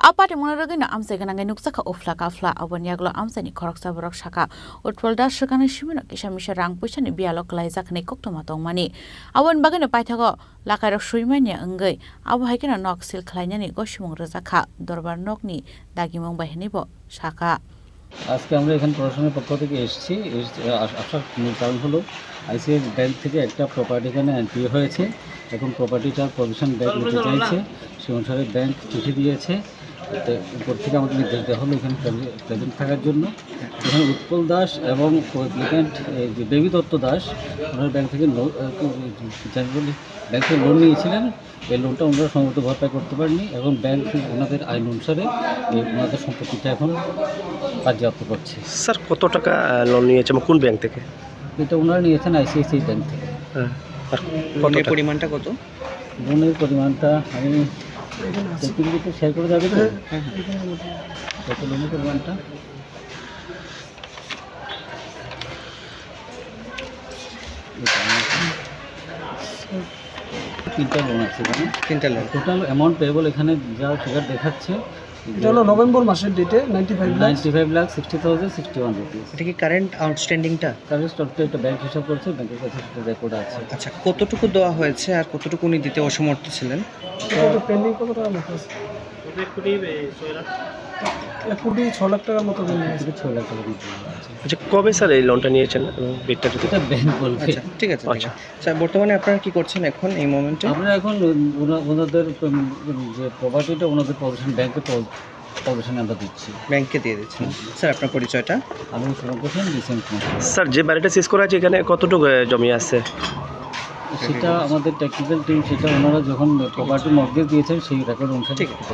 Aparte monaragina amsegana nuksaka ofla kafla abanyaglo amsani khoroksa borok saka utpolda shakana shimino kisamisha rang puisani bialok laizakne koktoma tongmani awan bagana paithago lakarok suimanya angai abo haikena noksil khlainani goshimong rajaka দরবার নকনি দাগিমং বাহিনীবো শাখা আজকে আমরা এখানে প্রশাসনের পক্ষ থেকে এসেছি আসার মূল কারণ হলো আইসিআই ব্যাংক থেকে একটা প্রপার্টি এখানে এন্ট্রি হয়েছে। এখন প্রপার্টিটার প্রভিশন ব্যাংক নিতে চাইছে, সেই অনুসারে ব্যাংক চিঠি দিয়েছে। উপর থেকে আমাদের নির্দেশ দেওয়া হলো এখানে প্রেজেন্ট থাকার জন্য। এখানে উৎপল দাস এবং অ্যাপ্লিক্যান্ট দেবী দত্ত দাস ওনার ব্যাংক থেকে লোন নিয়েছিলেন। এই লোনটা ওনারা সম্ভবত ভরপাই করতে পারেনি এবং ব্যাংক ওনাদের আইন অনুসারে ওনাদের সম্পত্তিটা এখন বাজেয়াপ্ত করছে। স্যার কত টাকা লোন নিয়েছে কোন ব্যাংক থেকে? এটা ওনারা নিয়েছেন আইসিআইসিআই ব্যাংক থেকে। আর লোনের পরিমাণটা কত? লোনের পরিমাণটা আমি শেয়ার করে যাবে তো? কত লোনের পরিমাণটা? তিনটা লোন আছে এখানে, তিনটা লোন। টোটাল অ্যামাউন্ট পেয়েবল এখানে যা ফিগার দেখাচ্ছে এটা হলো নভেম্বর মাসের ডেটে 95,61 রুপিস। এটা কি কারেন্ট আউটস্ট্যান্ডিংটা? কারেন্ট স্টকটা একটা ব্যাংক হিসাব করছে, ব্যাংকের কাছে সেটা রেকর্ড আছে। আচ্ছা, কতটুকু দেওয়া হয়েছে আর কতটুকু উনি দিতে অসমর্থ ছিলেন? এটা পেন্ডিং কত টাকা মতো আছে? 1,06 লাখ টাকার মতো পেন্ডিং আছে। 6 লাখ টাকা মতো আছে। আচ্ছা, কবে স্যার এই লোনটা নিয়েছেন? এটা ব্যাংক বলবে। আচ্ছা, ঠিক আছে। আচ্ছা স্যার, বর্তমানে আপনারা কি করছেন এখন এই মোমেন্টে? আমরা এখন ওনাদের যে প্রপার্টিটা ওনাদের প্রভিশন ব্যাংকে প্রভিশনে আমরা দিচ্ছি, ব্যাংকে দিয়ে দিচ্ছেন। স্যার আপনার পরিচয়টা? আমি প্রফেশন রিসেন্ট। স্যার যে বাড়িটা শেষ করা আছে এখানে কতটুকু জমি আছে? সেটা আমাদের টেকনিক্যাল টিম সেটা ওনারা যখন প্রপার্টি মর্গেজ দিয়েছেন সেই রেকর্ড অনুসারে। ঠিক আছে।